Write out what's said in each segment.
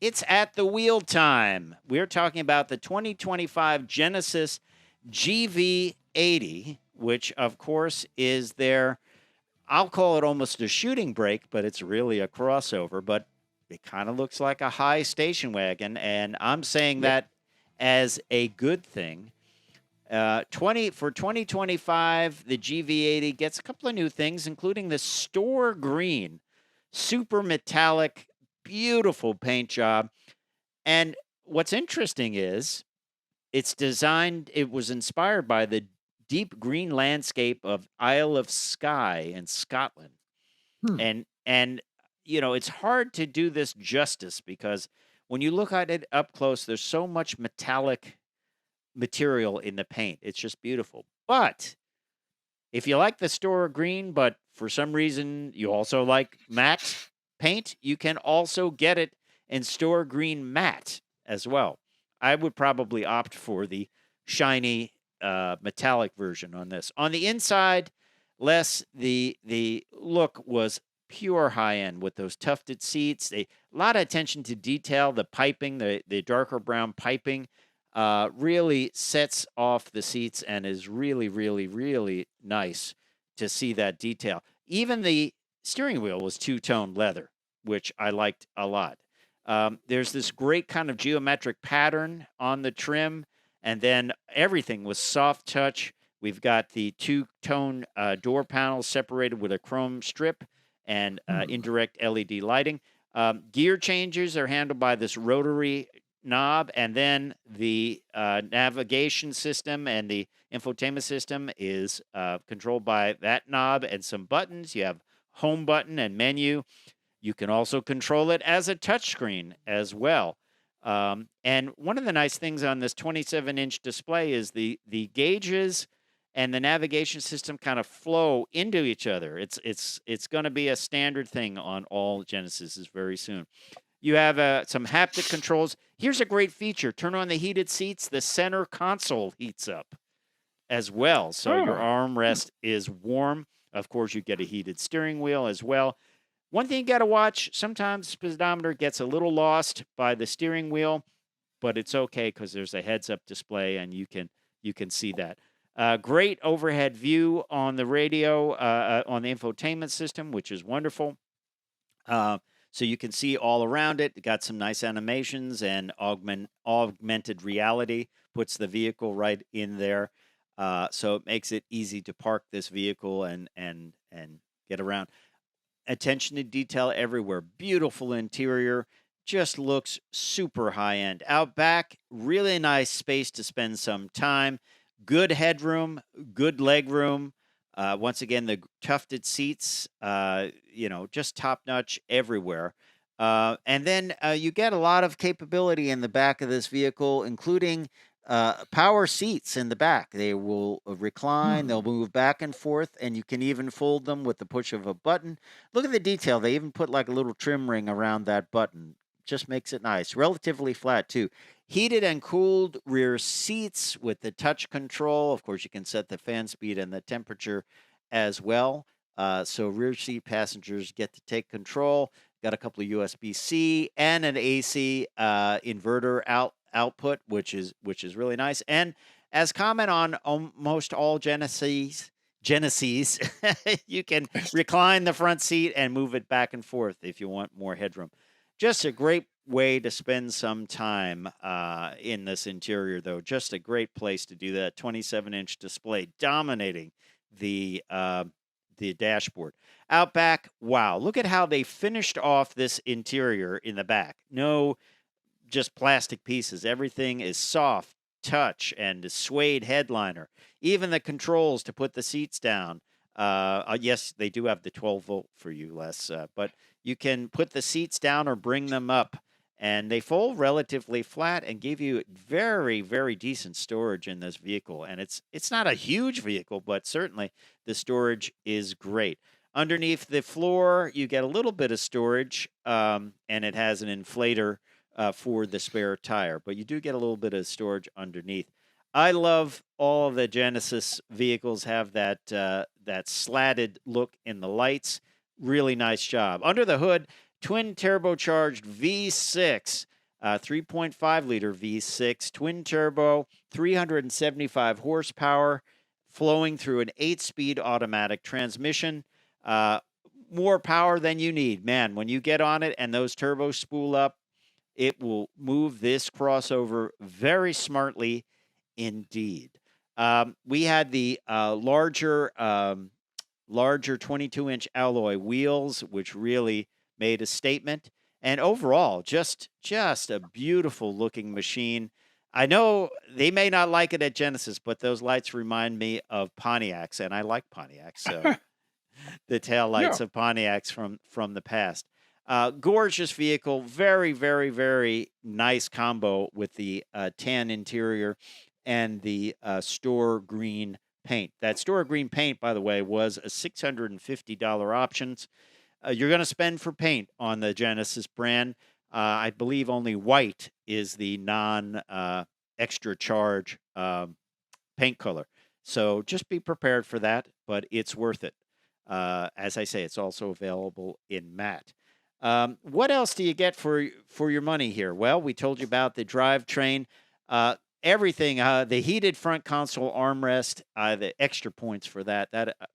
It's at the wheel time. We're talking about the 2025 Genesis GV80, which, of course, is their, I'll call it almost a shooting brake, but it's really a crossover. But it kind of looks like a high station wagon, and I'm saying that as a good thing. 2025, the GV80 gets a couple of new things, including the Store Green, super metallic, beautiful paint job. And what's interesting is it was inspired by the deep green landscape of Isle of Skye in Scotland. And it's hard to do this justice because when you look at it up close, there's so much metallic material in the paint. It's just beautiful. But if you like the Store Green, but for some reason you also like matte paint, you can also get it in Store Green matte as well. I would probably opt for the shiny metallic version on this. On the inside, the look was pure high end with those tufted seats. A lot of attention to detail, the piping, the darker brown piping. Really sets off the seats and is really, really, really nice to see that detail. Even the steering wheel was two-tone leather, which I liked a lot. There's this great kind of geometric pattern on the trim, and then everything was soft touch. We've got the two-tone door panels separated with a chrome strip and indirect LED lighting. Gear changes are handled by this rotary knob, and then the navigation system and the infotainment system is controlled by that knob and some buttons. You have home button and menu. You can also control it as a touchscreen as well. And one of the nice things on this 27-inch display is the gauges and the navigation system kind of flow into each other. It's going to be a standard thing on all Genesises very soon. You have some haptic controls. Here's a great feature. Turn on the heated seats. The center console heats up as well. So your armrest is warm. Of course, you get a heated steering wheel as well. One thing you got to watch, sometimes speedometer gets a little lost by the steering wheel, but it's okay because there's a heads-up display and you can see that. Great overhead view on the radio, on the infotainment system, which is wonderful. So you can see all around it. It got some nice animations and augmented reality, puts the vehicle right in there. So it makes it easy to park this vehicle and get around. Attention to detail everywhere. Beautiful interior. Just looks super high-end. Out back, really nice space to spend some time. Good headroom, good leg room. Once again, the tufted seats, just top-notch everywhere. And then you get a lot of capability in the back of this vehicle, including power seats in the back. They will recline, they'll move back and forth, and you can even fold them with the push of a button. Look at the detail. They even put like a little trim ring around that button. Just makes it nice. Relatively flat, too. Heated and cooled rear seats with the touch control. Of course, you can set the fan speed and the temperature as well. So rear seat passengers get to take control. Got a couple of USB-C and an AC inverter output, which is really nice. And as common on almost all Genesis, you can recline the front seat and move it back and forth if you want more headroom. Just a great way to spend some time in this interior, though. Just a great place to do that. 27-inch display dominating the dashboard. Out back, wow. Look at how they finished off this interior in the back. No just plastic pieces. Everything is soft touch and a suede headliner. Even the controls to put the seats down. Yes, they do have the 12-volt for you, Les, but you can put the seats down or bring them up, and they fold relatively flat and give you very, very decent storage in this vehicle. And it's not a huge vehicle, but certainly the storage is great. Underneath the floor, you get a little bit of storage, and it has an inflator for the spare tire, but you do get a little bit of storage underneath. I love all of the Genesis vehicles have that slatted look in the lights. Really nice job. Under the hood, twin turbocharged V6 3.5-liter V6, twin turbo, 375 horsepower, flowing through an 8-speed automatic transmission. More power than you need. Man, when you get on it and those turbos spool up, it will move this crossover very smartly indeed. We had the larger 22-inch alloy wheels, which really made a statement. And overall, just a beautiful looking machine. I know they may not like it at Genesis, but those lights remind me of Pontiacs, and I like Pontiacs. So the tail lights of Pontiacs from the past. Gorgeous vehicle, very, very, very nice combo with the tan interior and the store green paint. That store green paint, by the way, was a $650 options. You're going to spend for paint on the Genesis brand. I believe only white is the non-extra charge paint color. So just be prepared for that, but it's worth it. As I say, it's also available in matte. What else do you get for your money here? Well, we told you about the drivetrain. Everything, the heated front console armrest, the extra points for that.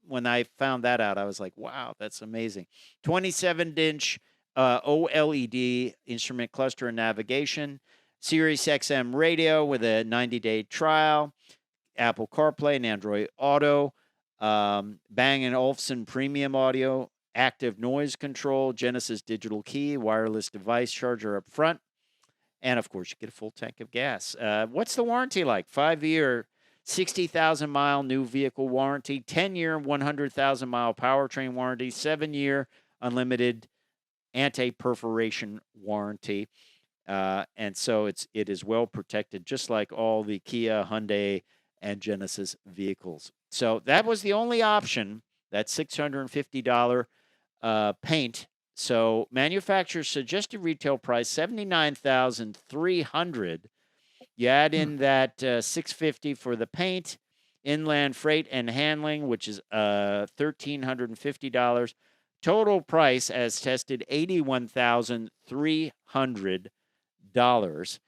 When I found that out, I was like, wow, that's amazing. 27-inch OLED instrument cluster and navigation, Sirius XM radio with a 90-day trial, Apple CarPlay and Android Auto, Bang & Olufsen premium audio, active noise control, Genesis digital key, wireless device charger up front. And, of course, you get a full tank of gas. What's the warranty like? 5-year, 60,000-mile new vehicle warranty, 10-year, 100,000-mile powertrain warranty, 7-year unlimited anti-perforation warranty. And so it is well protected, just like all the Kia, Hyundai, and Genesis vehicles. So that was the only option, that $650 paint. So manufacturer's suggested retail price $79,300. You add in that $650 for the paint, inland freight and handling, which is $1,350. Total price as tested $81,300.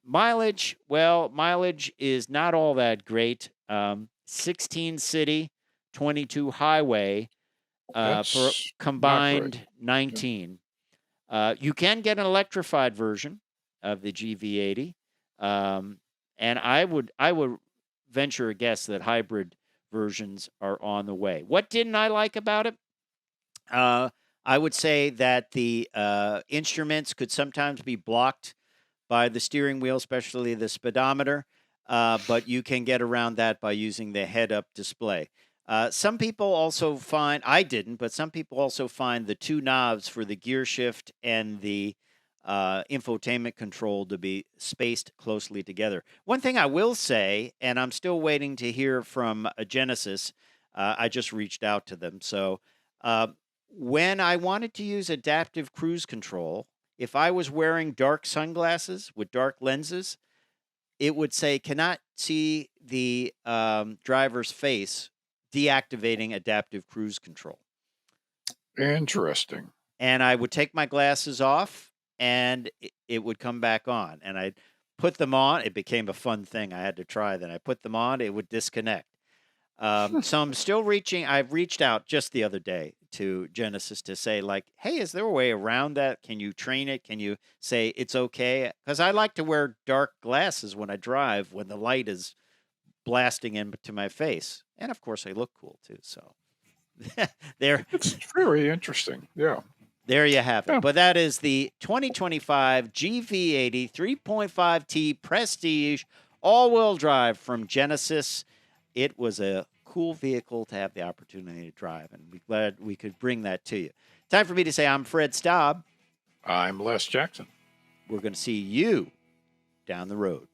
Mileage, well, mileage is not all that great. 16 city, 22 highway. For combined 19. You can get an electrified version of the GV80. And I would venture a guess that hybrid versions are on the way. What didn't I like about it? I would say that the instruments could sometimes be blocked by the steering wheel, especially the speedometer, but you can get around that by using the head-up display. Some people also find, I didn't, but some people also find the two knobs for the gear shift and the infotainment control to be spaced closely together. One thing I will say, and I'm still waiting to hear from Genesis, I just reached out to them. So when I wanted to use adaptive cruise control, if I was wearing dark sunglasses with dark lenses, it would say, cannot see the driver's face, deactivating adaptive cruise control. Interesting. And I would take my glasses off and it would come back on. And I'd put them on. It became a fun thing I had to try. Then I put them on. It would disconnect. So I'm still reaching. I've reached out just the other day to Genesis to say, like, hey, is there a way around that? Can you train it? Can you say it's okay? Because I like to wear dark glasses when I drive when the light is blasting into my face. And, of course, I look cool, too. So there. It's very interesting. Yeah. There you have it. Yeah. But that is the 2025 GV80 3.5T Prestige all-wheel drive from Genesis. It was a cool vehicle to have the opportunity to drive, and we're glad we could bring that to you. Time for me to say I'm Fred Staab. I'm Les Jackson. We're going to see you down the road.